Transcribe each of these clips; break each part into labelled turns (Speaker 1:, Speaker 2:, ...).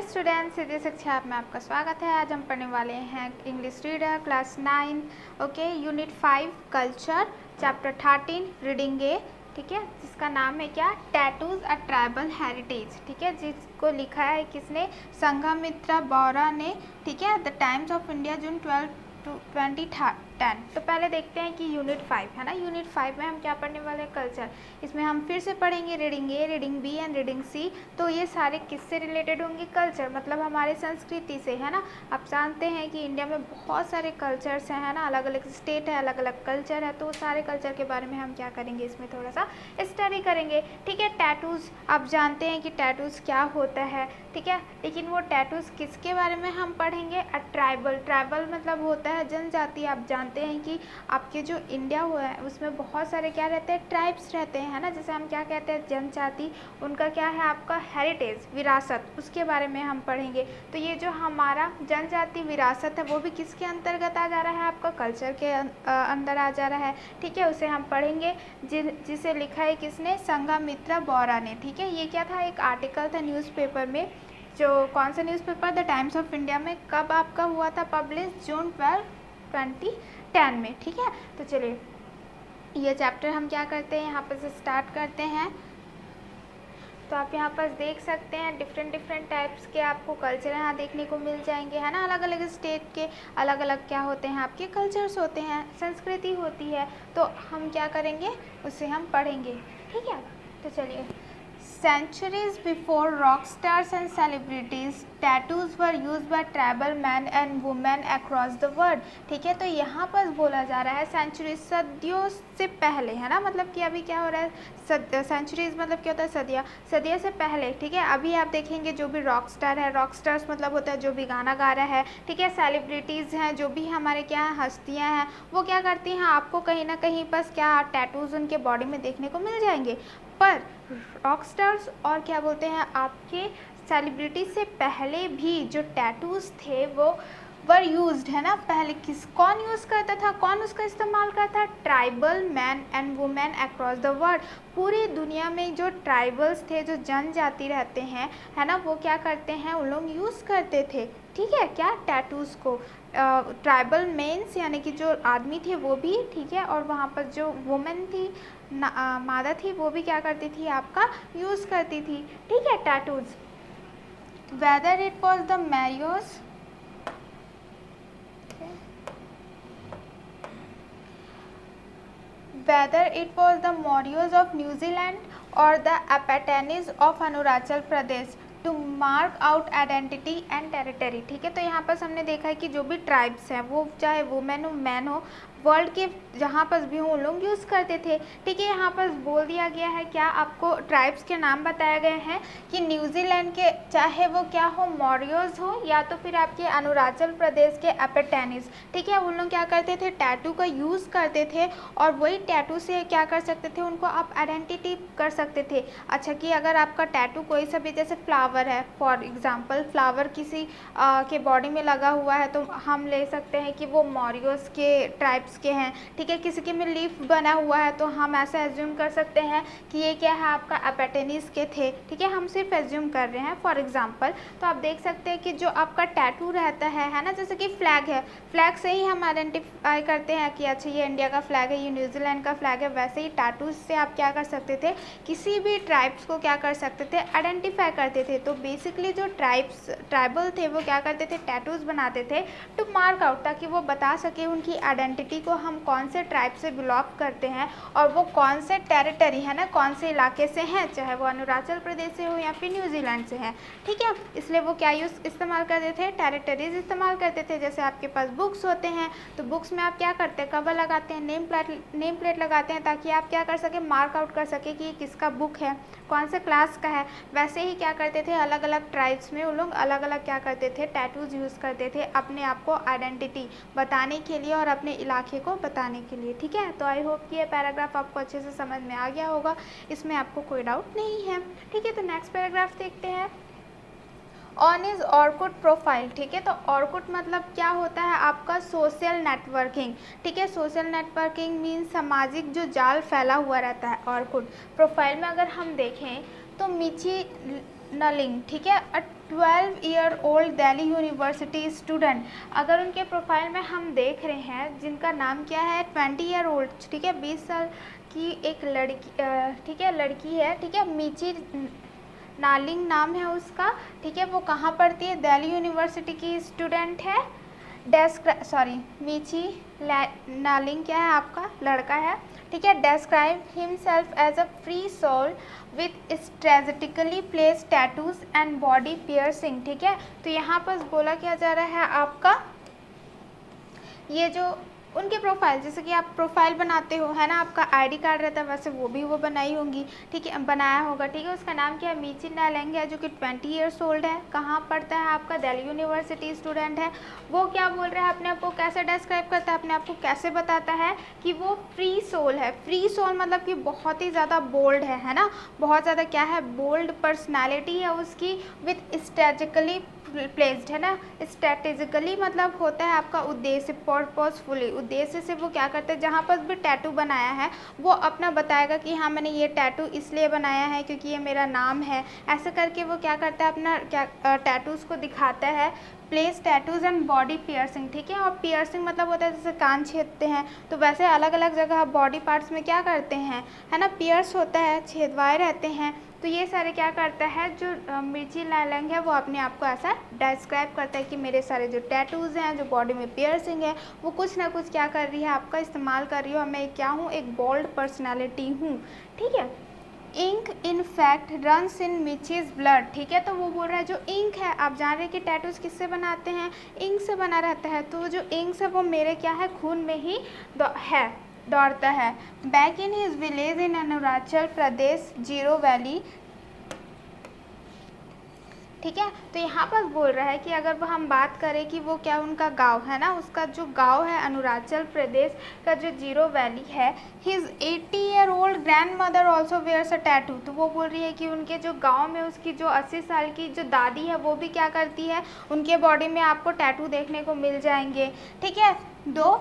Speaker 1: Students, सीधी शिक्षा में आपका स्वागत है। आज हम पढ़ने वाले हैं English reader class 9 okay unit 5 culture chapter 13 reading ए। ठीक है, जिसका नाम है क्या, टैटूज अ ट्राइबल हेरिटेज। ठीक है, जिसको लिखा है किसने, संघमित्रा बोरा ने। ठीक है, द टाइम्स ऑफ इंडिया जून 2010। तो पहले देखते हैं कि यूनिट 5 है ना। यूनिट 5 में हम क्या पढ़ने वाले हैं, कल्चर। इसमें हम फिर से पढ़ेंगे reading A, reading B and reading C. तो ये सारे किससे रिलेटेड होंगे, कल्चर, मतलब हमारे संस्कृति से, है ना। आप जानते हैं कि इंडिया में बहुत सारे कल्चर्स हैं, है ना। अलग अलग स्टेट है, अलग अलग कल्चर है, तो सारे कल्चर के बारे में हम क्या करेंगे, इसमें थोड़ा सा स्टडी करेंगे। ठीक है, टैटूज़ आप जानते हैं कि टैटूज़ क्या होता है। ठीक है, लेकिन वो टैटूज़ किसके बारे में हम पढ़ेंगे, अ ट्राइबल। ट्राइबल मतलब होता है जनजाति। आप जानते हैं कि आपके जो इंडिया हुआ है उसमें बहुत सारे क्या रहते हैं, ट्राइब्स रहते हैं, है ना। जैसे हम क्या कहते हैं, जनजाति, उनका क्या है आपका हेरिटेज, विरासत, उसके बारे में हम पढ़ेंगे। तो ये जो हमारा जनजाति विरासत है वो भी किसके अंतर्गत आ जा रहा है, आपका कल्चर के अंदर आ जा रहा है। ठीक है, उसे हम पढ़ेंगे, जिसे लिखा है किसने, संघमित्रा बोरा ने। ठीक है, ये क्या था, एक आर्टिकल था न्यूज़पेपर में, जो कौन सा newspaper, the times of India में। कब आपका हुआ था पब्लिश, जून 12, 2010 में। ठीक है, तो चलिए ये चैप्टर हम क्या करते हैं, यहाँ पर से स्टार्ट करते हैं। तो आप यहाँ पर देख सकते हैं डिफरेंट टाइप्स के आपको कल्चर यहाँ देखने को मिल जाएंगे, है ना। अलग अलग स्टेट के अलग अलग क्या होते हैं, आपके कल्चर्स होते हैं, संस्कृति होती है। तो हम क्या करेंगे, उसे हम पढ़ेंगे। ठीक है, तो चलिए। Centuries before rock stars and celebrities, tattoos were used by tribal men and women across the world। ठीक है, तो यहाँ पर बोला जा रहा है सेंचुरी, सदियों से पहले, है ना। मतलब कि अभी क्या हो रहा है, सेंचुरीज मतलब क्या होता है, सदियाँ, सदियों से पहले। ठीक है, अभी आप देखेंगे जो भी रॉक स्टार है, रॉक स्टार्स मतलब होता है जो भी गाना गा रहा है। ठीक है, सेलिब्रिटीज़ हैं, जो भी हमारे क्या हस्तियाँ हैं, वो क्या करती हैं, आपको कहीं ना कहीं बस क्या टैटूज़ उनके बॉडी में देखने को मिल जाएंगे। पर रॉक स्टार्स और क्या बोलते हैं, आपके सेलिब्रिटी से पहले भी जो टैटूज़ थे वो वर यूज्ड, है ना। पहले कौन यूज़ करता था, कौन उसका इस्तेमाल करता था, tribal man and women across the world. पूरी दुनिया में जो ट्राइबल्स थे, जो जनजाति रहते हैं, है ना, वो क्या करते हैं, उन लोग यूज़ करते थे। ठीक है, क्या टैटूज़ को, ट्राइबल मेन्स यानी कि जो आदमी थे वो भी। ठीक है, और वहाँ पर जो वुमेन थी, मादा थी, वो भी क्या करती थी, आपका यूज़ करती थी। ठीक है, tattoos, whether it was the Maoris, whether it was the Morios of New Zealand or the Apatanis of Arunachal Pradesh to mark out identity and territory। ठीक है, तो यहाँ पर हमने देखा है कि जो भी ट्राइब्स हैं, वो चाहे वुमेन हो मैन हो, वर्ल्ड के जहाँ पर भी हों लोग यूज़ करते थे। ठीक है, यहाँ पर बोल दिया गया है क्या, आपको ट्राइब्स के नाम बताए गए हैं कि न्यूजीलैंड के, चाहे वो क्या हो, मॉरियोज हो, या तो फिर आपके अरुणाचल प्रदेश के एपेटेनिस। ठीक है, उन लोग क्या करते थे, टैटू का यूज़ करते थे, और वही टैटू से क्या कर सकते थे, उनको आप आइडेंटिटी कर सकते थे। अच्छा, कि अगर आपका टैटू कोई सा भी, जैसे फ्लावर है, फॉर एग्जांपल फ्लावर किसी के बॉडी में लगा हुआ है, तो हम ले सकते हैं कि वो मॉरियोस के ट्राइब्स के हैं। ठीक है, किसी के में लीफ बना हुआ है तो हम ऐसा एज्यूम कर सकते हैं कि ये क्या है, आपका एपेटेनिस के थे। ठीक है, हम सिर्फ एज्यूम कर रहे हैं फॉर एग्जांपल। तो आप देख सकते हैं कि जो आपका टैटू रहता है ना, जैसे कि फ्लैग है, फ्लैग से ही हम आइडेंटिफाई करते हैं कि अच्छा ये इंडिया का फ्लैग है, ये न्यूजीलैंड का फ्लैग है। वैसे ही टैटूज से आप क्या कर सकते थे, किसी भी ट्राइब्स को क्या कर सकते थे, आइडेंटिफाई करते थे। तो बेसिकली जो ट्राइबल थे वो क्या करते थे, टैटूज बनाते थे टू मार्क आउट, ताकि वो बता सके उनकी आइडेंटिटी को, हम कौन से ट्राइब से बिलोंग करते हैं और वो कौन से टेरिटरी, है ना, कौन से इलाके से हैं, चाहे वो अरुणाचल प्रदेश से हो या फिर न्यूजीलैंड से हैं। ठीक है, इसलिए वो क्या इस्तेमाल करते थे, टेरिटरीज इस्तेमाल करते थे। जैसे आपके पास बुक्स होते हैं, तो बुक्स में आप क्या करते हैं, कवर लगाते हैं, नेम प्लेट लगाते हैं, ताकि आप क्या कर सके, मार्क आउट कर सके कि ये किसका बुक है, कौन से क्लास का है। वैसे ही क्या करते थे, अलग अलग ट्राइब्स में वो लोग अलग अलग क्या करते थे, टैटूज यूज़ करते थे अपने आप को आइडेंटिटी बताने के लिए और अपने इलाके को बताने के लिए। ठीक है, तो आई होप कि ये पैराग्राफ आपको अच्छे से समझ में आ गया होगा, इसमें आपको कोई डाउट नहीं है। ठीक है, तो नेक्स्ट पैराग्राफ देखते हैं। On is Orkut profile. ठीक है, तो ऑर्कुट मतलब क्या होता है, आपका सोशल नेटवर्किंग। ठीक है, सोशल नेटवर्किंग मीन्स सामाजिक जो जाल फैला हुआ रहता है, ऑर्कुट। प्रोफाइल में अगर हम देखें तो नलिंग, ठीक है, अ 12-year old Delhi university student. अगर उनके प्रोफाइल में हम देख रहे हैं जिनका नाम क्या है 20 ईयर ओल्ड, ठीक है, 20 साल की एक लड़की, ठीक है, लड़की है, ठीक है, मीची नालिंग नाम है उसका, ठीक है, वो कहाँ पढ़ती है, दिल्ली यूनिवर्सिटी की स्टूडेंट है। मीची नालिंग क्या है, आपका लड़का है, ठीक है। Describe himself as a free soul with strategically placed tattoos and body piercing, ठीक है। तो यहाँ पर बोला क्या जा रहा है आपका, ये जो उनके प्रोफाइल, जैसे कि आप प्रोफाइल बनाते हो, है ना, आपका आईडी कार्ड रहता है, वैसे वो भी वो बनाई होंगी, ठीक है, बनाया होगा, ठीक है। उसका नाम क्या है, मीची नालिंग है, जो कि 20 ईयर्स ओल्ड है, कहाँ पढ़ता है, आपका दिल्ली यूनिवर्सिटी स्टूडेंट है। वो क्या बोल रहा है, अपने आप को कैसे डिस्क्राइब करता है, अपने आप को कैसे बताता है कि वो फ्री सोल है। फ्री सोल मतलब कि बहुत ही ज़्यादा बोल्ड है ना, बहुत ज़्यादा क्या है, बोल्ड पर्सनैलिटी है उसकी, विथ स्ट्रेटेजिकली प्लेस्ड, है ना। स्ट्रेटेजिकली मतलब होता है आपका उद्देश्य, पर्पसफुली, उद्देश्य से वो क्या करते हैं, जहाँ पर भी टैटू बनाया है वो अपना बताएगा कि हाँ मैंने ये टैटू इसलिए बनाया है क्योंकि ये मेरा नाम है, ऐसे करके वो क्या करता है, अपना क्या टैटूज़ को दिखाता है। Place tattoos and body piercing, ठीक है। और पियर्सिंग मतलब होता है जैसे कान छेदते हैं, तो वैसे अलग अलग जगह बॉडी पार्ट्स में क्या करते हैं, है ना, पियर्स होता है, छेदवाए रहते हैं। तो ये सारे क्या करता है, जो मीची नालिंग है वो अपने आप को ऐसा डिस्क्राइब करता है कि मेरे सारे जो टैटूज़ हैं, जो बॉडी में पियर्सिंग है, वो कुछ ना कुछ क्या कर रही है, आपका इस्तेमाल कर रही हो, मैं क्या हूँ, एक बोल्ड पर्सनैलिटी हूँ, ठीक है। Ink in fact runs in Michi's blood, ठीक है। तो वो बोल रहा है जो इंक है, आप जान रहे हैं कि टैटूज किससे बनाते हैं, इंक से बना रहता है, तो जो इंक है वो मेरे क्या है, खून में ही दौड़ता है। Back in his village in Arunachal Pradesh zero valley, ठीक है। तो यहाँ पर बोल रहा है कि अगर वो हम बात करें कि वो क्या उनका गांव है ना, उसका जो गांव है अरुणाचल प्रदेश का जो जीरो वैली है, his 80-year old grandmother also wears a tattoo. तो वो बोल रही है कि उनके जो गांव में उसकी जो 80 साल की जो दादी है वो भी क्या करती है, उनके बॉडी में आपको टैटू देखने को मिल जाएंगे, ठीक है, दो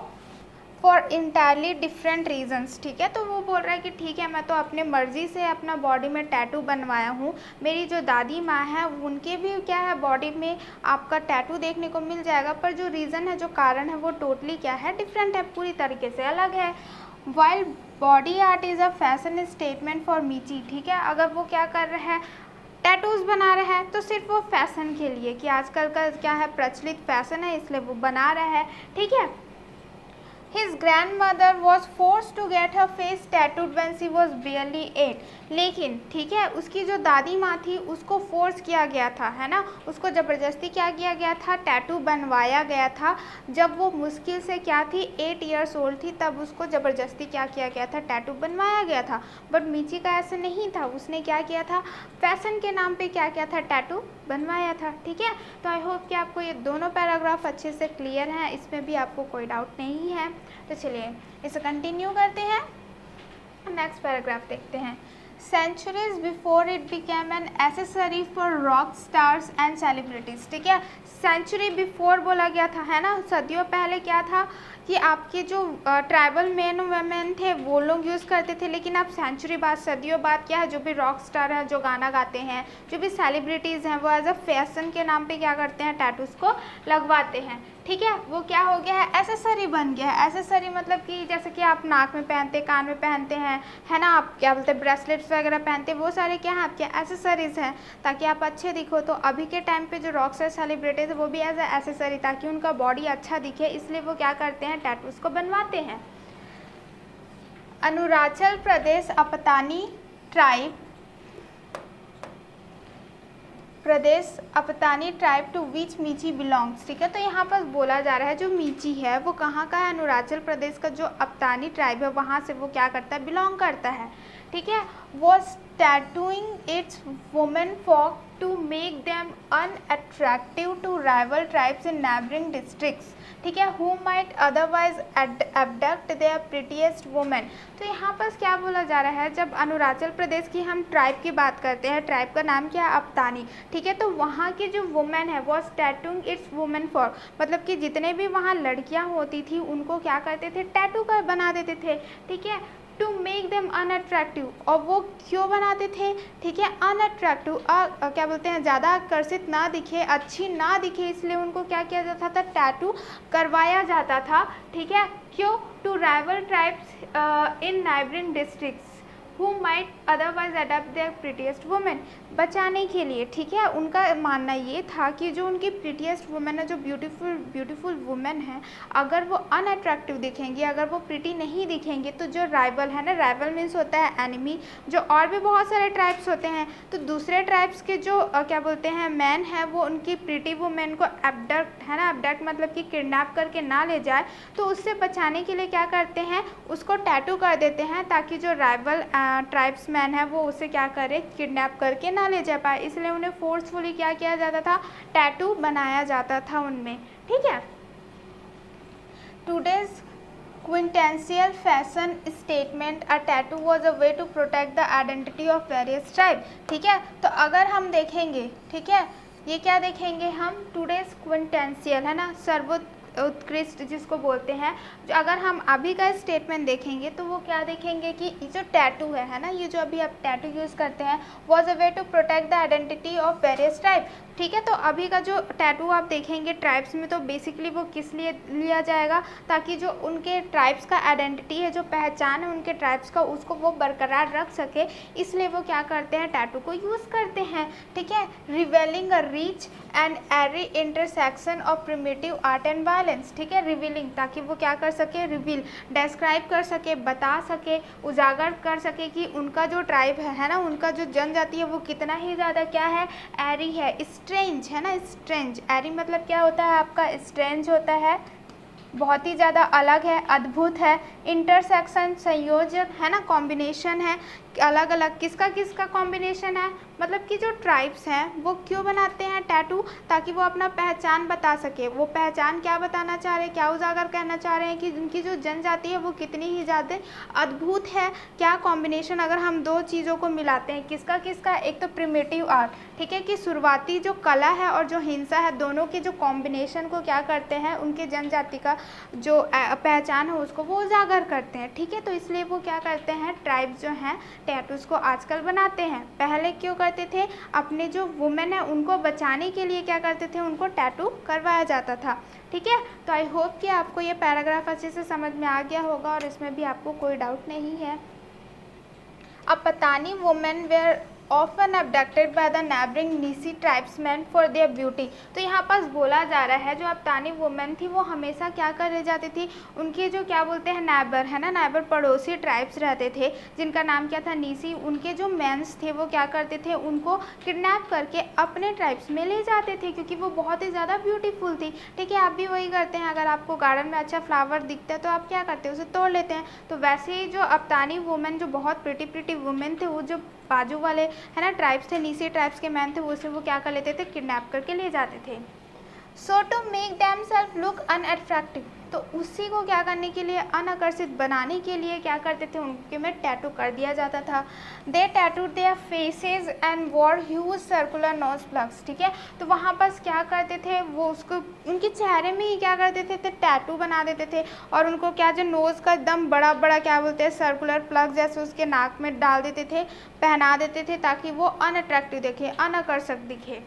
Speaker 1: फॉर इंटायरली डिफरेंट रीजन्स, ठीक है। तो वो बोल रहा है कि ठीक है, मैं तो अपने मर्ज़ी से अपना बॉडी में टैटू बनवाया हूँ, मेरी जो दादी माँ है उनके भी क्या है, बॉडी में आपका टैटू देखने को मिल जाएगा, पर जो रीज़न है, जो कारण है, वो टोटली क्या है, डिफरेंट है, पूरी तरीके से अलग है। While body art is a fashion statement for Michi, ठीक है। अगर वो क्या कर रहा है, टैटूज़ बना रहा है, तो सिर्फ वो फैशन के लिए, कि आजकल का क्या है, प्रचलित फैशन है, इसलिए वो बना रहा है, ठीक है। His grandmother was forced to get her face tattooed when she was barely 8. लेकिन ठीक है, उसकी जो दादी माँ थी उसको फोर्स किया गया था, है ना, उसको ज़बरदस्ती क्या किया गया था, टैटू बनवाया गया था। जब वो मुश्किल से क्या थी, 8 ईयर्स ओल्ड थी, तब उसको ज़बरदस्ती क्या किया गया था, टैटू बनवाया गया था। बट मीची का ऐसा नहीं था, उसने क्या किया था, फैशन के नाम पे क्या किया था, टैटू बनवाया था, ठीक है। तो आई होप कि आपको ये दोनों पैराग्राफ अच्छे से क्लियर हैं, इसमें भी आपको कोई डाउट नहीं है। तो चलिए इसे कंटिन्यू करते हैं, नेक्स्ट पैराग्राफ देखते हैं। Centuries before it became an accessory for rock stars and celebrities, ठीक है। सेंचुरी बिफोर बोला गया था, है ना, सदियों पहले क्या था कि आपके जो ट्राइबल मैन वुमेन थे वो लोग यूज़ करते थे, लेकिन अब सेंचुरी बाद, सदियों बाद क्या है, जो भी रॉक स्टार हैं, जो गाना गाते हैं, जो भी सेलिब्रिटीज़ हैं, वो एज अ फैशन के नाम पे क्या करते हैं, टैटूज़ को लगवाते हैं, ठीक है। वो क्या हो गया है, एसेसरी बन गया है। एसेसरी मतलब कि जैसे कि आप नाक में पहनते, कान में पहनते हैं, है ना, आप क्या बोलते हैं, ब्रेसलेट्स वगैरह पहनते हैं, वो सारे क्या हैं, आपके एसेसरीज़ हैं, ताकि आप अच्छे दिखो। तो अभी के टाइम पे जो रॉक स्टार सेलिब्रिटीज़ है वो भी एज ए एसेसरी, ताकि उनका बॉडी अच्छा दिखे, इसलिए वो क्या करते हैं, टैटूज़ को बनवाते हैं। Arunachal Pradesh Apatani tribe tribe to which Michi belongs, ठीक है। तो यहाँ पर बोला जा रहा है जो मीची है वो कहाँ का है, अरुणाचल प्रदेश का जो अपतानी ट्राइब है वहाँ से वो क्या करता है, बिलोंग करता है, ठीक है। Was tattooing its womenfolk to make them unattractive to rival tribes in neighbouring districts, ठीक है, who might otherwise abduct their prettiest women. तो यहाँ पर क्या बोला जा रहा है, जब अरुणाचल प्रदेश की हम ट्राइब की बात करते हैं, ट्राइब का नाम क्या है, अपतानी, ठीक है। तो वहाँ की जो वुमेन है वो टैटूइंग इट्स वुमेन फॉर, मतलब कि जितने भी वहाँ लड़कियाँ होती थी उनको क्या करते थे, टैटू कर बना देते थे, ठीक है, टू मेक देम अनअट्रैक्टिव, और वो क्यों बनाते थे, ठीक है, अनअट्रैक्टिव, क्या बोलते हैं, ज़्यादा आकर्षित ना दिखे, अच्छी ना दिखे, इसलिए उनको क्या किया जाता था, टैटू करवाया जाता था, ठीक है, क्यों, to rival tribes in neighbouring districts who might otherwise adapt their prettiest women, बचाने के लिए, ठीक है, उनका मानना ये था कि जो उनकी प्रिटीएस्ट वुमेन है, जो ब्यूटीफुल वुमेन है, अगर वो अनअट्रैक्टिव दिखेंगी, अगर वो प्रिटी नहीं दिखेंगी, तो जो राइवल है ना, राइवल मीन्स होता है एनिमी, जो और भी बहुत सारे ट्राइब्स होते हैं, तो दूसरे ट्राइब्स के जो क्या बोलते हैं मैन है, वो उनकी प्रिटी वुमेन को एबडक्ट है ना, एबडक्ट मतलब कि किडनैप करके ना ले जाए, तो उससे बचाने के लिए क्या करते हैं, उसको टैटू कर देते हैं, ताकि जो राइवल ट्राइब्स मैन है वो उसे क्या करे, किडनैप करके ना ले जा पाए, इसलिए उन्हें फोर्सफुली क्या किया जाता था, टैटू बनाया जाता था उनमें, ठीक है। Today's quintessential fashion statement, a tattoo was a way to protect the identity of various tribe, ठीक है। तो अगर हम देखेंगे, ठीक है, ये क्या देखेंगे हम, टुडेज क्विंटेंशियल है ना, सर्वोत्कृष्ट जिसको बोलते हैं, जो अगर हम अभी का स्टेटमेंट देखेंगे तो वो क्या देखेंगे कि ये जो टैटू है ना, ये जो अभी आप टैटू यूज़ करते हैं, was a way to protect the identity of various tribe, ठीक है। तो अभी का जो टैटू आप देखेंगे ट्राइब्स में, तो बेसिकली वो किस लिए लिया जाएगा, ताकि जो उनके ट्राइब्स का आइडेंटिटी है, जो पहचान है उनके ट्राइब्स का, उसको वो बरकरार रख सके, इसलिए वो क्या करते हैं, टैटू को यूज़ करते हैं, ठीक है। Revealing a rich and eerie intersection of primitive art and violence, ठीक है, रिवीलिंग, ताकि वो क्या कर सके, रिवील, डिस्क्राइब कर सके, बता सके, उजागर कर सके कि उनका जो ट्राइब है ना, उनका जो जनजाति है वो कितना ही ज़्यादा क्या है, एरी है, स्ट्रेंज है ना, स्ट्रेंज, एरी मतलब क्या होता है आपका, स्ट्रेंज होता है, बहुत ही ज़्यादा अलग है, अद्भुत है, इंटरसेक्शन संयोजन है ना, कॉम्बिनेशन है, अलग अलग, किसका किसका कॉम्बिनेशन है, मतलब कि जो ट्राइब्स हैं वो क्यों बनाते हैं टैटू, ताकि वो अपना पहचान बता सके, वो पहचान क्या बताना चाह रहे हैं, क्या उजागर कहना चाह रहे हैं कि उनकी जो जनजाति है वो कितनी ही ज़्यादा अद्भुत है, क्या कॉम्बिनेशन, अगर हम दो चीज़ों को मिलाते हैं, किसका किसका, एक तो प्रिमिटिव आर्ट, ठीक है, कि शुरुआती जो कला है और जो हिंसा है, दोनों के जो कॉम्बिनेशन को क्या करते हैं, उनके जनजाति का जो पहचान है उसको वो उजागर करते हैं, ठीक है। तो इसलिए वो क्या करते हैं, ट्राइब्स जो हैं टैटूज़ को आजकल बनाते हैं, पहले क्यों करते थे, अपने जो वुमेन है उनको बचाने के लिए क्या करते थे, उनको टैटू करवाया जाता था, ठीक है। तो आई होप कि आपको ये पैराग्राफ अच्छे से समझ में आ गया होगा और इसमें भी आपको कोई डाउट नहीं है। अब Apatani women were often abducted by the neighboring Nisi tribesmen for their beauty, तो यहाँ पास बोला जा रहा है जो अबतानी वुमेन थी वो हमेशा क्या कर जाती थी, उनके जो क्या बोलते हैं नाइबर है ना, नाइबर पड़ोसी ट्राइब्स रहते थे जिनका नाम क्या था, नीसी, उनके जो मेंस थे वो क्या करते थे, उनको किडनैप करके अपने ट्राइब्स में ले जाते थे, क्योंकि वो बहुत ही ज़्यादा ब्यूटीफुल थी, ठीक है। आप भी वही करते हैं, अगर आपको गार्डन में अच्छा फ्लावर दिखता है तो आप क्या करते हैं, उसे तोड़ लेते हैं। तो वैसे ही जो अबतानी वुमेन जो बहुत प्रिटी वुमेन थे, वो जो बाजू वाले है ना ट्राइब्स थे, नीसी ट्राइब्स के मैन थे, उसे वो क्या कर लेते थे, किडनैप करके ले जाते थे। So to make them self look unattractive, तो उसी को क्या करने के लिए, अनाकर्षित बनाने के लिए क्या करते थे, उनके में टैटू कर दिया जाता था। They tattoo their faces and wore huge circular nose plugs, ठीक है। तो वहाँ पर क्या करते थे, वो उसको उनके चेहरे में ही क्या करते थे, टैटू बना देते थे, और उनको क्या जो नोज़ का एकदम बड़ा बड़ा क्या बोलते हैं सर्कुलर प्लग जैसे उसके नाक में डाल देते थे, पहना देते थे, ताकि वो अनअट्रैक्टिव दिखे, अनाकर्षक दिखे,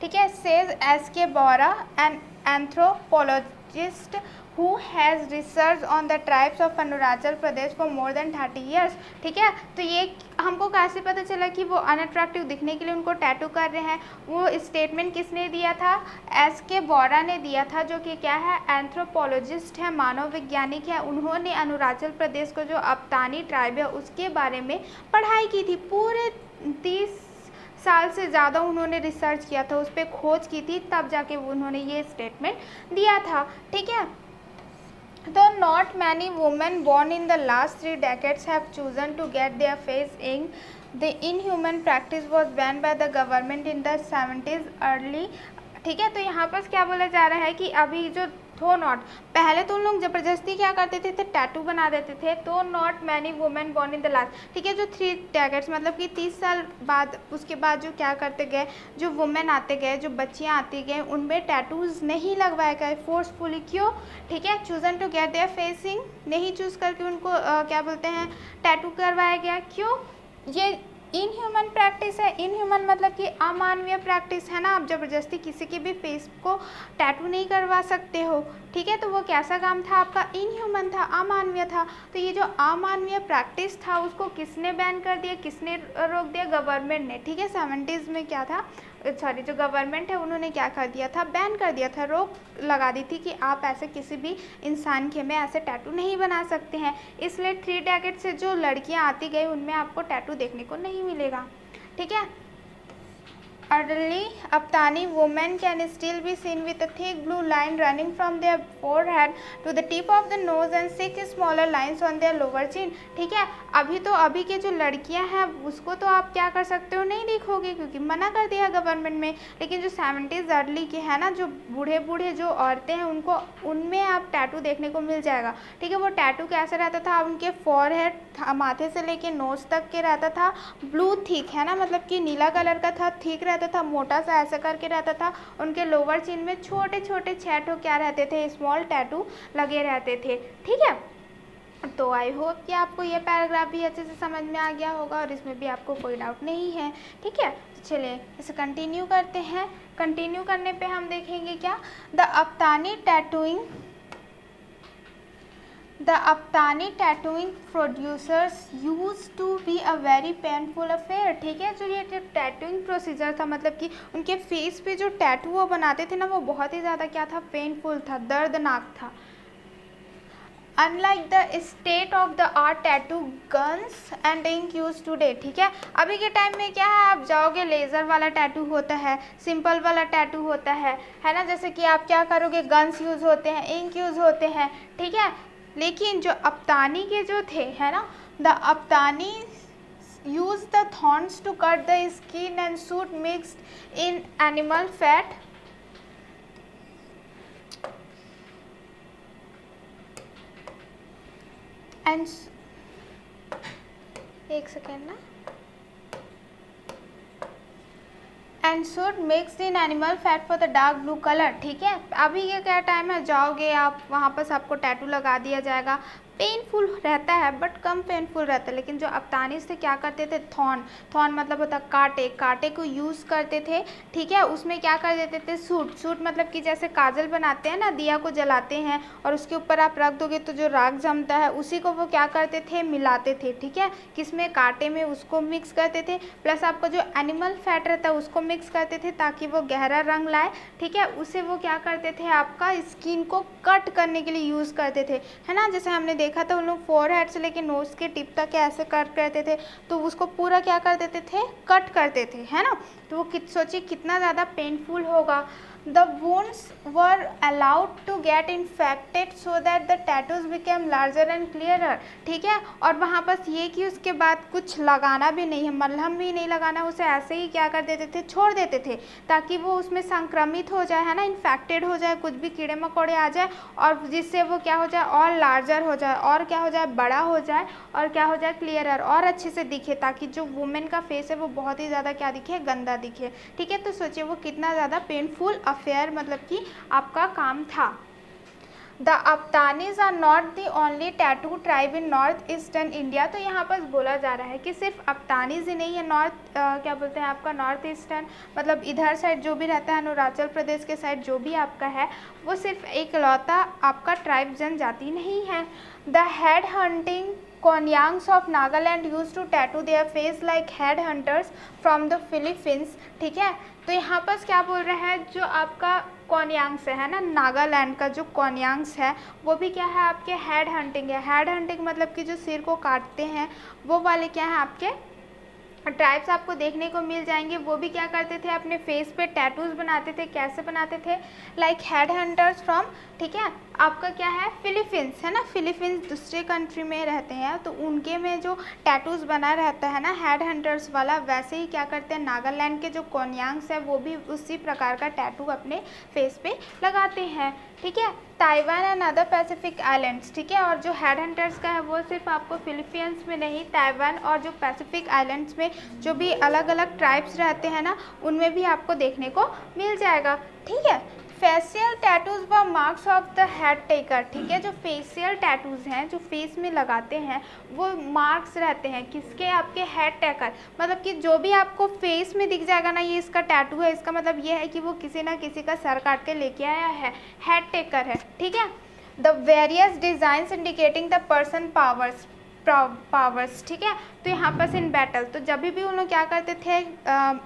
Speaker 1: ठीक है। Says S K Bora an anthropologist who has researched on the tribes of Arunachal Pradesh for more than 30 years, ठीक है। तो ये हमको कैसे पता चला कि वो अनअट्रैक्टिव दिखने के लिए उनको टैटू कर रहे हैं, वो स्टेटमेंट किसने दिया था, एस के बोरा ने दिया था, जो कि क्या है, एंथ्रोपोलॉजिस्ट है, मानव वैज्ञानिक है। उन्होंने अरुणाचल प्रदेश को जो अबतानी ट्राइब है उसके बारे में पढ़ाई की थी, पूरे 30 साल से ज़्यादा उन्होंने रिसर्च किया था, उस पर खोज की थी, तब जाके उन्होंने ये स्टेटमेंट दिया था, ठीक है। Though not many women born in the last 3 decades have chosen to get their face inked, the inhuman practice was banned by the government in the 70s early, ठीक है। तो यहाँ पर क्या बोला जा रहा है कि अभी जो थो नॉट, पहले तो उन लोग ज़बरदस्ती क्या करते थे टैटू बना देते थे। तो not many women born in the last, ठीक है, जो 3 डेकेड्स मतलब कि 30 साल बाद उसके बाद जो क्या करते गए, जो वुमेन आते गए, जो बच्चियाँ आती गए, उनमें टैटूज़ नहीं लगवाया गया फोर्सफुली। क्यों? ठीक है, chosen to get their facing, नहीं चूज़ करके उनको क्या बोलते हैं टैटू करवाया गया। क्यों? ये इनह्यूमन प्रैक्टिस है। इनह्यूमन मतलब कि अमानवीय प्रैक्टिस है ना, आप ज़बरदस्ती किसी के भी फेस को टैटू नहीं करवा सकते हो। ठीक है, तो वो कैसा काम था आपका? इनह्यूमन था, अमानवीय था। तो ये जो अमानवीय प्रैक्टिस था उसको किसने बैन कर दिया, किसने रोक दिया? गवर्नमेंट ने। ठीक है, 70s में क्या था, सॉरी जो गवर्नमेंट है उन्होंने क्या कर दिया था, बैन कर दिया था, रोक लगा दी थी कि आप ऐसे किसी भी इंसान के में ऐसे टैटू नहीं बना सकते हैं। इसलिए 3 डेकेड से जो लड़कियां आती गई उनमें आपको टैटू देखने को नहीं मिलेगा। ठीक है, Early Aptani women can still be seen with a thick blue line running from their forehead to the tip of the nose and 6 smaller lines on their lower chin। ठीक है, अभी के जो लड़कियां हैं उसको तो आप क्या कर सकते हो, नहीं देखोगे क्योंकि मना कर दिया गवर्नमेंट में। लेकिन जो 70s अर्ली के है ना, जो बूढ़े जो औरतें हैं उनको उनमें आप टैटू देखने को मिल जाएगा। ठीक है, वो टैटू कैसा रहता था, उनके फॉरहेड माथे से लेके नोज तक के रहता था, ब्लू थिक है ना, मतलब कि नीला कलर का था, थिक रहता था, मोटा सा ऐसा करके रहता था। उनके लोअर चिन में छोटे छोटे 6 ठो क्या रहते थे, स्मॉल टैटू लगे रहते थे। ठीक है, तो आई होप कि आपको ये पैराग्राफ भी अच्छे से समझ में आ गया होगा और इसमें भी आपको कोई डाउट नहीं है। ठीक है, तो चलिए इसे कंटिन्यू करते हैं। कंटिन्यू करने पे हम देखेंगे क्या, the Aptani tattooing producers used to be a very painful affair। ठीक है, जो ये टैटूइंग प्रोसीजर था, मतलब कि उनके फेस पे जो टैटू वो बनाते थे ना, वो बहुत ही ज़्यादा क्या था, पेनफुल था, दर्दनाक था। Unlike the state of the art tattoo guns and ink used today। ठीक है, अभी के टाइम में क्या है, आप जाओगे लेज़र वाला टैटू होता है, सिंपल वाला टैटू होता है ना, जैसे कि आप क्या करोगे, गन्स यूज़ होते हैं, इंक यूज़ होते हैं। ठीक है, लेकिन जो अपतानी के जो थे है ना, the Apatani use the thorns to cut the skin and soot mixed in animal fat. And एक सेकेंड ना, and soot mixed in animal fat for the dark blue colour. ठीक है, अभी ये क्या टाइम है, जाओगे आप वहाँ पर आपको टैटू लगा दिया जाएगा, पेनफुल रहता है बट कम पेनफुल रहता है। लेकिन जो अपतानीज थे क्या करते थे, थॉर्न मतलब होता कांटे को यूज़ करते थे। ठीक है, उसमें क्या कर देते थे, सूट मतलब कि जैसे काजल बनाते हैं ना, दिया को जलाते हैं और उसके ऊपर आप रख दोगे तो जो राख जमता है उसी को वो क्या करते थे, मिलाते थे। ठीक है, किसमें, कांटे में, उसको मिक्स करते थे। प्लस आपका जो एनिमल फैट रहता है उसको मिक्स करते थे ताकि वो गहरा रंग लाए। ठीक है, उसे वो क्या करते थे, आपका स्किन को कट करने के लिए यूज़ करते थे, है ना। जैसे हमने देखा था उन लोग फोरहेड से लेके नोज के टिप तक ऐसे कट करते थे, तो उसको पूरा क्या कर देते थे, कट करते थे, है ना। तो वो सोचिए कितना ज़्यादा पेनफुल होगा। The wounds were allowed to get infected so that the tattoos became larger and clearer। ठीक है, और वहाँ बस ये कि उसके बाद कुछ लगाना भी नहीं है, मलहम भी नहीं लगाना, उसे ऐसे ही क्या कर देते थे, छोड़ देते थे ताकि वो उसमें संक्रमित हो जाए, है ना, इन्फेक्टेड हो जाए, कुछ भी कीड़े मकोड़े आ जाए और जिससे वो क्या हो जाए, और लार्जर हो जाए, और क्या हो जाए, बड़ा हो जाए, और क्या हो जाए, क्लियरर, और अच्छे से दिखे, ताकि जो वुमेन का फेस है वो बहुत ही ज़्यादा क्या दिखे, गंदा दिखे। ठीक है, तो सोचिए वो कितना ज़्यादा पेनफुल अफेयर मतलब कि आपका काम था। The Apatanis are not the only tattoo tribe in north eastern India. तो यहाँ पर बोला जा रहा है कि सिर्फ अपतानीज ही नहीं है, क्या बोलते हैं आपका नॉर्थ ईस्टर्न, मतलब इधर साइड जो भी रहता है, अरुणाचल प्रदेश के साइड जो भी आपका है, वो सिर्फ एकलौता आपका ट्राइब जनजाति नहीं है। The head hunting Konyangs of Nagaland used to tattoo their face like head hunters from the Philippines। ठीक है, तो यहाँ पर क्या बोल रहे हैं, जो आपका कोन्यांग्स है ना, नागालैंड का जो कोन्यांग्स है वो भी क्या है, आपके हेड हंटिंग है। हेड हंटिंग मतलब कि जो सिर को काटते हैं वो वाले क्या है, आपके ट्राइब्स आपको देखने को मिल जाएंगे। वो भी क्या करते थे, अपने फेस पे टैटूज बनाते थे। कैसे बनाते थे, लाइक हेड हंटर्स फ्रॉम, ठीक है, आपका क्या है, फिलीपींस है ना, फिलीपींस दूसरे कंट्री में रहते हैं तो उनके में जो टैटूज बना रहता है ना, हेड हंटर्स वाला, वैसे ही क्या करते हैं, नागालैंड के जो कोन्यांग्स है वो भी उसी प्रकार का टैटू अपने फेस पे लगाते हैं। ठीक है, Taiwan and other Pacific islands, ठीक है। और जो हेड हंटर्स का है वो सिर्फ आपको फिलीपींस में नहीं, ताइवान और जो पैसिफिक आइलैंड्स में जो भी अलग अलग ट्राइब्स रहते हैं ना, उनमें भी आपको देखने को मिल जाएगा, ठीक है। फेशियल टैटूज व marks of the head taker, ठीक है। जो फेशियल टैटूज हैं, जो फेस में लगाते हैं, वो मार्क्स रहते हैं किसके, आपके हेड टेकर, मतलब कि जो भी आपको फेस में दिख जाएगा ना ये इसका टैटू है, इसका मतलब ये है कि वो किसी ना किसी का सर काट के लेके आया है, हेड टेकर है, ठीक है। The various designs indicating the person powers, ठीक है। तो यहाँ पर इन बैटल, तो जब भी उन लोग क्या करते थे,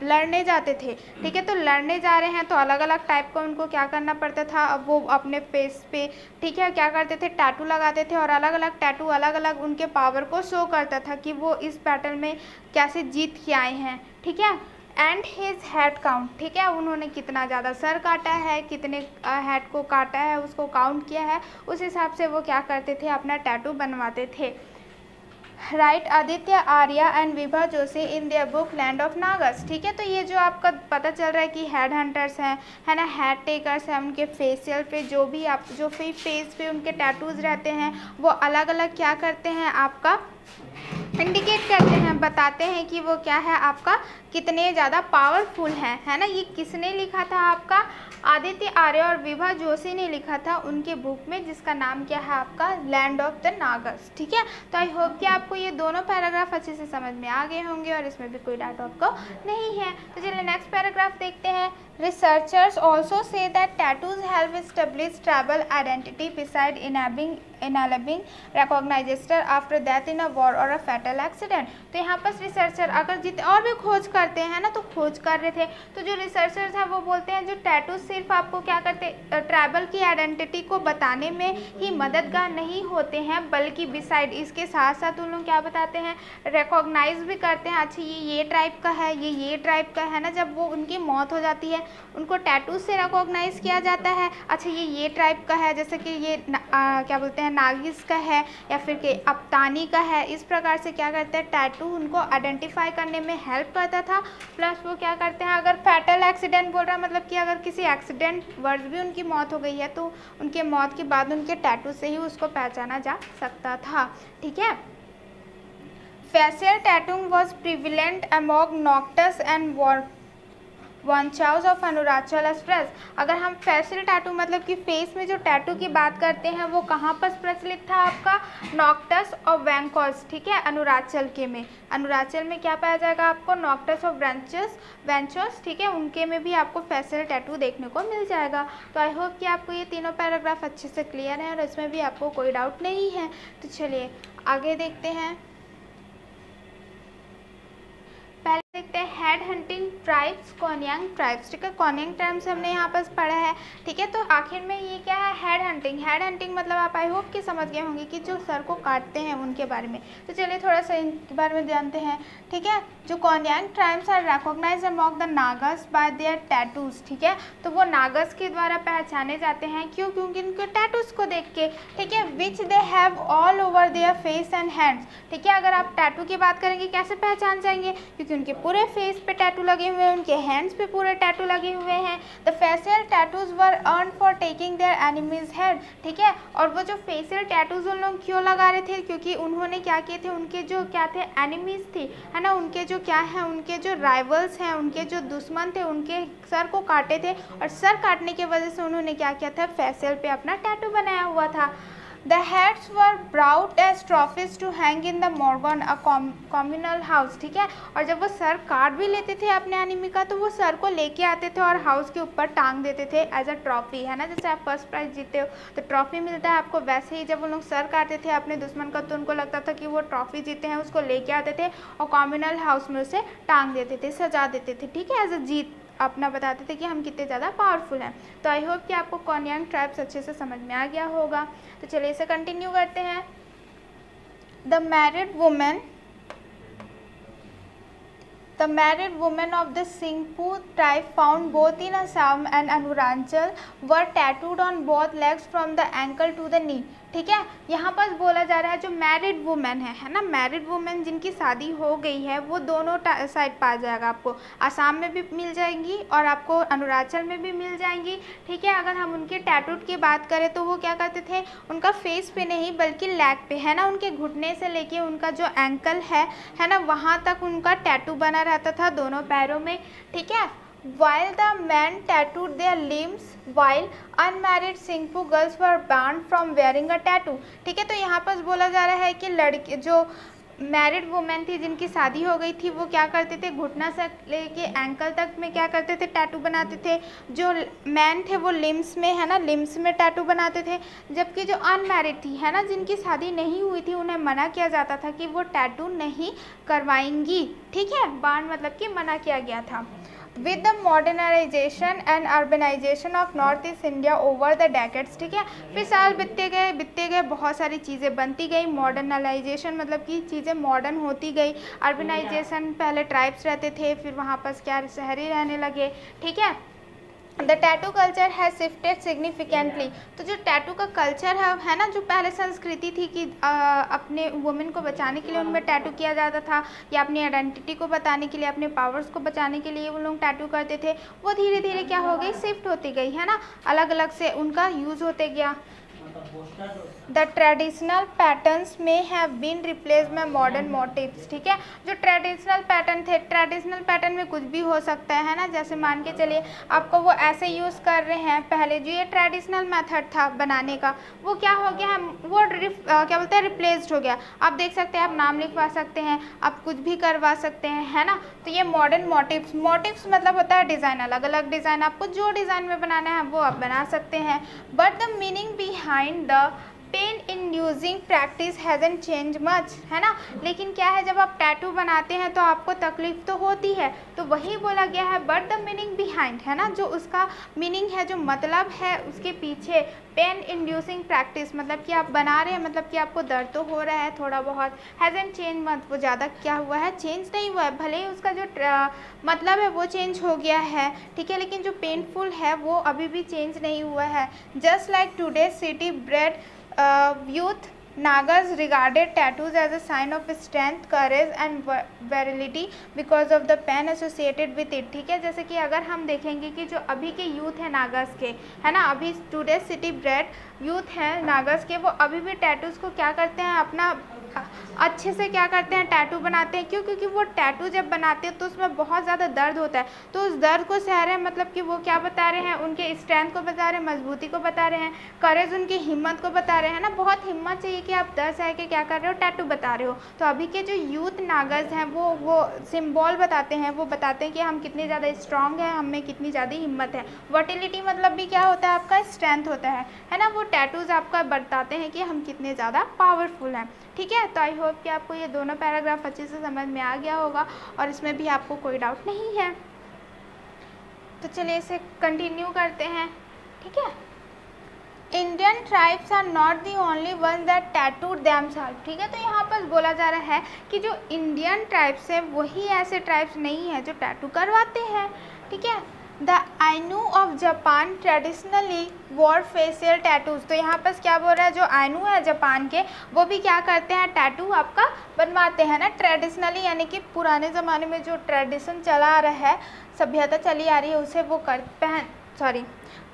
Speaker 1: लड़ने जाते थे, ठीक है। तो लड़ने जा रहे हैं तो अलग अलग टाइप का उनको क्या करना पड़ता था, अब वो अपने फेस पे, ठीक है, क्या करते थे, टैटू लगाते थे, और अलग अलग टैटू अलग अलग उनके पावर को शो करता था कि वो इस बैटल में कैसे जीत के आए हैं, ठीक है। एंड हिज हेड काउंट, ठीक है, उन्होंने कितना ज़्यादा सर काटा है, कितने हेड को काटा है, उसको काउंट किया है, उस हिसाब से वो क्या करते थे, अपना टैटू बनवाते थे। Write Aditya Arya and Vibha Joshi in their book land of Nagas, ठीक है। तो ये जो आपका पता चल रहा है कि हेड हंटर्स हैं, है ना, हेड टेकर्स हैं, उनके फेशियल पे जो भी आप जो फेस पे उनके टैटूज रहते हैं वो अलग अलग क्या करते हैं, आपका इंडिकेट करते हैं, बताते हैं कि वो क्या है, आपका कितने ज़्यादा पावरफुल हैं, है ना। ये किसने लिखा था, आपका आदित्य आर्य और विभा जोशी ने लिखा था उनके बुक में, जिसका नाम क्या है, आपका लैंड ऑफ द नागस, ठीक है। तो आई होप कि आपको ये दोनों पैराग्राफ अच्छे से समझ में आ गए होंगे और इसमें भी कोई डाउट आपको नहीं है। तो चलिए नेक्स्ट पैराग्राफ देखते हैं। Researchers also say that tattoos help establish tribal identity beside enabling recognition after death in a war or a fatal accident। तो यहाँ पर रिसर्चर अगर जितने और भी खोज करते हैं ना, तो खोज कर रहे थे, तो जो रिसर्चर्स हैं वो बोलते हैं जो टैटू सिर्फ आपको क्या करते, ट्राइबल की आइडेंटिटी को बताने में ही मददगार नहीं होते हैं, बल्कि बिसाइड इसके साथ साथ उन लोग क्या बताते हैं, रिकॉग्नाइज भी करते हैं, अच्छा ये ट्राइब का है, ये ट्राइब का है ना। जब वो उनकी मौत हो जाती है उनको टैटू से रिकॉग्नाइज किया जाता है, अच्छा ये ट्राइब का है, जैसे कि ये क्या बोलते हैं, नागिस का है या फिर के अप्तानी का है। इस प्रकार से क्या करते हैं, टैटू उनको आइडेंटिफाई करने में हेल्प करता था। प्लस वो क्या करते हैं, अगर फैटल एक्सीडेंट बोल रहा है, मतलब कि अगर किसी एक्सीडेंट वर्ष भी उनकी मौत हो गई है तो उनके मौत के बाद उनके टैटू से ही उसको पहचाना जा सकता था, ठीक है। Facial tattooing was prevalent among Noctes and Wanchos of Arunachal express. अगर हम फेशियल टैटू मतलब कि फेस में जो टैटू की बात करते हैं वो कहाँ पर प्रचलित था, आपका नॉक्टस और वैंकोस, ठीक है, अरुणाचल के में, अरुणाचल में क्या पाया जाएगा आपको, नॉक्टस और वेंचोस, ठीक है, उनके में भी आपको फेशियल टैटू देखने को मिल जाएगा। तो आई होप कि आपको ये तीनों पैराग्राफ अच्छे से क्लियर है और इसमें भी आपको कोई डाउट नहीं है। तो चलिए आगे देखते हैं। पहले देखते हैं हेड हंटिंग ट्राइब्स, कोन्यांग ट्राइब्स, ठीक है। कोन्यांग ट्राइब्स हमने यहाँ पर पढ़ा है, ठीक है। तो आखिर में ये क्या है, हेड हंटिंग। हेड हंटिंग मतलब आप आई होप कि समझ गए होंगे कि जो सर को काटते हैं उनके बारे में। तो चलिए थोड़ा सा इनके बारे में जानते हैं, ठीक है। जो Konyak tribes are recognized among the Nagas by their tattoos, ठीक है। तो वो नागस के द्वारा पहचाने जाते हैं, क्यों, क्योंकि उनके टैटूज को देख के, ठीक है, which they have all over their face and hands, ठीक है। अगर आप टैटू की बात करेंगे कैसे पहचान जाएंगे, क्योंकि उनके पूरे फेस पे टैटू लगे हुए हैं, उनके हैंड्स पे पूरे टैटू लगे हुए हैं। The facial tattoos were earn for taking their enemies head, ठीक है। और वो जो फेशियल टैटूज उन लोग क्यों लगा रहे थे, क्योंकि उन्होंने क्या किए थे, उनके जो क्या थे, एनिमीज थे, है ना, उनके जो क्या है, उनके जो राइवल्स हैं, उनके जो दुश्मन थे, उनके सर को काटे थे, और सर काटने की वजह से उन्होंने क्या किया था, फेशियल पे अपना टैटू बनाया हुआ था। The heads were brought as trophies to hang in the morgue, a communal house, ठीक है। और जब वो सर काट भी लेते थे अपने एनिमी का, तो वो सर को लेके आते थे और हाउस के ऊपर टांग देते थे एज अ ट्रॉफी, है ना। जैसे आप फर्स्ट प्राइज जीते हो तो ट्रॉफी मिलता है आपको, वैसे ही जब वो लोग सर काटते थे अपने दुश्मन का तो उनको लगता था कि वो ट्रॉफी जीते हैं, उसको लेके आते थे और कम्युनल हाउस में उसे टांग देते थे, सजा देते थे, ठीक है, एज अ जीत अपना बताते थे कि हम कितने ज़्यादा पावरफुल हैं। तो आई होप कि आपको कोन्यांग ट्राइब्स अच्छे से समझ में आ गया होगा। तो चलिए इसे कंटिन्यू करते हैं। The married women of the Singpho tribe found both in Assam and Arunachal wore tattooed on both legs from the ankle to the knee, ठीक है। यहाँ पर बोला जा रहा है जो मैरिड वुमेन है ना, मैरिड वुमेन जिनकी शादी हो गई है वो दोनों साइड पा जाएगा आपको, आसाम में भी मिल जाएंगी और आपको अरुणाचल में भी मिल जाएंगी, ठीक है। अगर हम उनके टैटूड की बात करें तो वो क्या करते थे, उनका फेस पे नहीं बल्कि लेग पे, है ना, उनके घुटने से लेके उनका जो एंकल है ना, वहाँ तक उनका टैटू बना रहता था दोनों पैरों में, ठीक है। While the men tattooed their limbs, while unmarried Singphu girls were banned from wearing a tattoo, ठीक है। तो यहाँ पर बोला जा रहा है कि लड़के जो मैरिड वुमेन थी जिनकी शादी हो गई थी वो क्या करते थे, घुटना से लेके एंकल तक में क्या करते थे, टैटू बनाते थे। जो मैन थे वो लिम्स में, है ना, लिम्स में टैटू बनाते थे, जबकि जो अनमैरिड थी, है ना, जिनकी शादी नहीं हुई थी, उन्हें मना किया जाता था कि वो टैटू नहीं करवाएंगी, ठीक है। बान मतलब कि मना किया गया था। With the modernization and urbanization of North East India over the decades, ठीक है, फिर साल बीतते गए बहुत सारी चीज़ें बनती गई। मॉडर्नलाइजेशन मतलब कि चीज़ें मॉडर्न होती गई। अर्बनाइजेशन, पहले ट्राइब्स रहते थे, फिर वहाँ पर क्या शहरी रहने लगे, ठीक है। The tattoo culture has shifted significantly, तो जो टैटू का कल्चर है ना, जो पहले संस्कृति थी कि अपने वुमेन को बचाने के लिए उनमें टैटू किया जाता था, या अपनी आइडेंटिटी को बताने के लिए, अपने पावर्स को बचाने के लिए वो लोग टैटू करते थे, वो धीरे धीरे क्या हो गई, शिफ्ट होती गई, है ना, अलग अलग से उनका यूज़ होते गया। द ट्रेडिशनल पैटर्न्स में have been replace by modern motifs, ठीक है। जो ट्रेडिशनल पैटर्न थे, ट्रेडिशनल पैटर्न में कुछ भी हो सकता है ना, जैसे मान के चलिए आपको वो ऐसे यूज़ कर रहे हैं, पहले जो ये ट्रेडिशनल मेथड था बनाने का वो क्या हो गया है, वो क्या बोलते हैं, रिप्लेस्ड हो गया। आप देख सकते हैं, आप नाम लिखवा सकते हैं, आप कुछ भी करवा सकते हैं, है ना। तो ये मॉडर्न मोटिव्स, मोटिव्स मतलब होता है डिज़ाइन, अलग अलग डिज़ाइन, आपको जो डिज़ाइन में बनाना है वो आप बना सकते हैं। But the meaning behind the pain inducing practice hasn't change much, है ना। लेकिन क्या है, जब आप टैटू बनाते हैं तो आपको तकलीफ तो होती है, तो वही बोला गया है बट द मीनिंग बिहाइंड, है ना, जो उसका मीनिंग है, जो मतलब है उसके पीछे, पेन इंड्यूसिंग प्रैक्टिस मतलब कि आप बना रहे हैं, मतलब कि आपको दर्द तो हो रहा है थोड़ा बहुत, हैज़न्ट चेंज मच, वो ज़्यादा क्या हुआ है, चेंज नहीं हुआ है, भले ही उसका जो मतलब है वो चेंज हो गया है, ठीक है, लेकिन जो पेनफुल है वो अभी भी चेंज नहीं हुआ है। Just like today city bread youth Nagas regarded tattoos as a sign of strength, courage and virility because of the pain associated with it, ठीक है। जैसे कि अगर हम देखेंगे कि जो अभी के यूथ है नागास के, है ना, अभी टुडे सिटी ब्रेड यूथ हैं नागास के, वो अभी भी टैटूज़ को क्या करते हैं, अपना अच्छे से क्या करते हैं, टैटू बनाते हैं। क्यों? क्योंकि वो टैटू जब बनाते हैं तो उसमें बहुत ज़्यादा दर्द होता है, तो उस दर्द को सह रहे हैं, मतलब कि वो क्या बता रहे हैं, उनके स्ट्रेंथ को बता रहे हैं, मजबूती को बता रहे हैं, करेज उनकी हिम्मत को बता रहे हैं ना। बहुत हिम्मत चाहिए कि आप दर्द सह के क्या कर रहे हो, टैटू बता रहे हो। तो अभी के जो यूथ नागर्स हैं वो सिम्बॉल बताते हैं, वो बताते हैं कि हम कितने ज़्यादा स्ट्रॉन्ग हैं, हमें कितनी ज़्यादा हिम्मत है। वर्टिलिटी मतलब भी क्या होता है, आपका स्ट्रेंथ होता है ना। वो टैटूज़ आपका बताते हैं कि हम कितने ज़्यादा पावरफुल हैं, ठीक है। तो आई होप कि आपको ये दोनों पैराग्राफ अच्छे से समझ में आ गया होगा और इसमें भी आपको कोई डाउट नहीं है। तो चलिए इसे कंटिन्यू करते हैं, ठीक है। Indian tribes are not the only one that tattooed themselves, ठीक है। तो यहाँ पर बोला जा रहा है कि जो इंडियन ट्राइब्स है वही ऐसे ट्राइब्स नहीं है जो टैटू करवाते हैं, ठीक है। The Ainu of Japan traditionally war facial tattoos, तो यहाँ पर क्या बोल रहा है, जो आइनू है जापान के वो भी क्या करते हैं, टैटू आपका बनवाते हैं ना। ट्रेडिशनली यानी कि पुराने ज़माने में जो ट्रेडिशन चला आ रहा है, सभ्यता चली आ रही है, उसे वो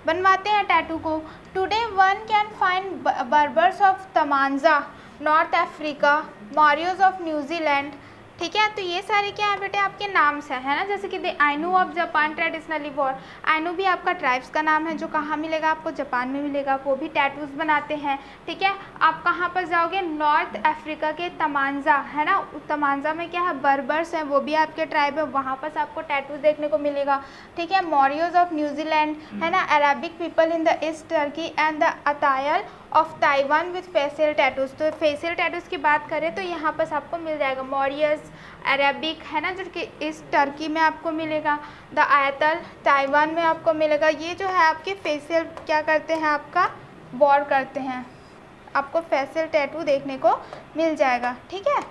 Speaker 1: बनवाते हैं टैटू को। Today one can find Berbers of Tamazgha North Africa, Maoris of New Zealand, ठीक है। तो ये सारे क्या है बेटे, आपके नाम्स हैं, है ना। जैसे कि the Ainu of Japan traditionally war, Ainu भी आपका ट्राइब्स का नाम है जो कहाँ मिलेगा आपको, जापान में मिलेगा, वो भी टैटूज़ बनाते हैं, ठीक है। आप कहाँ पर जाओगे, नॉर्थ अफ्रीका के तमांजा, है ना, तमांजा में क्या है, बर्बर्स हैं, वो भी आपके ट्राइब है, वहाँ पर आपको टैटूज देखने को मिलेगा, ठीक है। मॉरियोज ऑफ न्यूजीलैंड, है ना, Arabic people in the east Turkey and the Atayal of Taiwan with facial tattoos. तो फेशियल टैटूज़ की बात करें तो यहाँ पर आपको मिल जाएगा मॉरियस, अरेबिक, है ना, जो कि इस टर्की में आपको मिलेगा, द आयतल ताइवान में आपको मिलेगा। ये जो है आपके फेशियल क्या करते हैं, आपका वॉर करते हैं, आपको फेशियल टैटू देखने को मिल जाएगा, ठीक है।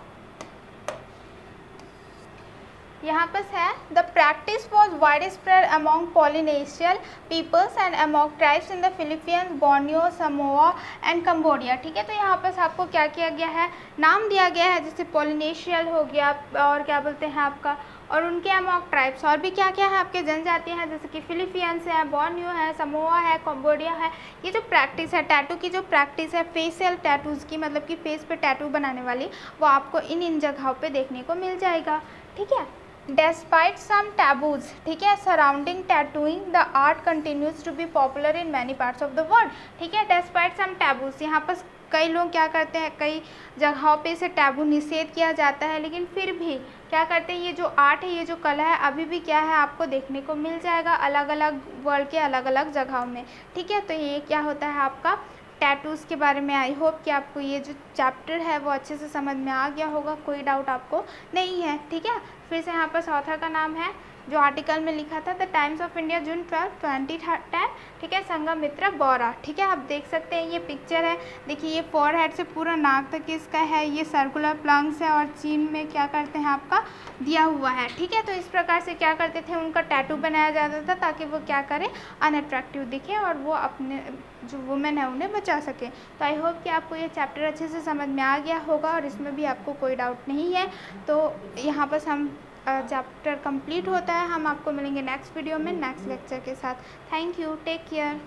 Speaker 1: यहाँ पर है the practice was wide spread among Polynesian peoples and among tribes in the Philippines, Borneo, Samoa and Cambodia. ठीक है, तो यहाँ पर आपको क्या किया गया है, नाम दिया गया है, जैसे पॉलिनेशियल हो गया और क्या बोलते हैं आपका, और उनके अमॉन्ग ट्राइब्स और भी क्या क्या है आपके जनजातियाँ हैं, जैसे कि फिलीपींस है, बोर्नियो है, समोआ है, कंबोडिया है। ये जो प्रैक्टिस है टैटू की, जो प्रैक्टिस है फेशियल टैटूज़ की, मतलब कि फेस पे टैटू बनाने वाली, वो आपको इन जगहों पे देखने को मिल जाएगा। ठीक है, Despite some taboos, ठीक है, surrounding tattooing, the art continues to be popular in many parts of the world। ठीक है, despite some taboos, यहाँ पर कई लोग क्या करते हैं, कई जगहों पे इसे टैबू निषेध किया जाता है, लेकिन फिर भी क्या करते हैं, ये जो आर्ट है, ये जो कला है, अभी भी क्या है आपको देखने को मिल जाएगा अलग अलग वर्ल्ड के अलग अलग जगहों में। ठीक है, तो ये क्या होता है आपका टैटूज़ के बारे में। आई होप कि आपको ये जो चैप्टर है वो अच्छे से समझ में आ गया होगा, कोई डाउट आपको नहीं है। ठीक है, फिर से यहाँ पर ऑथर का नाम है जो आर्टिकल में लिखा था, द टाइम्स ऑफ इंडिया जून 12, 2010। ठीक है, संघमित्रा बौरा। ठीक है, आप देख सकते हैं ये पिक्चर है, देखिए ये फॉरहेड से पूरा नाक तक इसका है, ये सर्कुलर प्लंग्स है और चीन में क्या करते हैं आपका दिया हुआ है। ठीक है, तो इस प्रकार से क्या करते थे, उनका टैटू बनाया जाता था ताकि वो क्या करें, अनअट्रैक्टिव दिखे और वो अपने जो वुमेन है उन्हें बचा सके। तो आई होप कि आपको ये चैप्टर अच्छे से समझ में आ गया होगा और इसमें भी आपको कोई डाउट नहीं है। तो यहाँ पर हम चैप्टर कंप्लीट होता है, हम आपको मिलेंगे नेक्स्ट वीडियो में नेक्स्ट लेक्चर के साथ। Thank you, take care.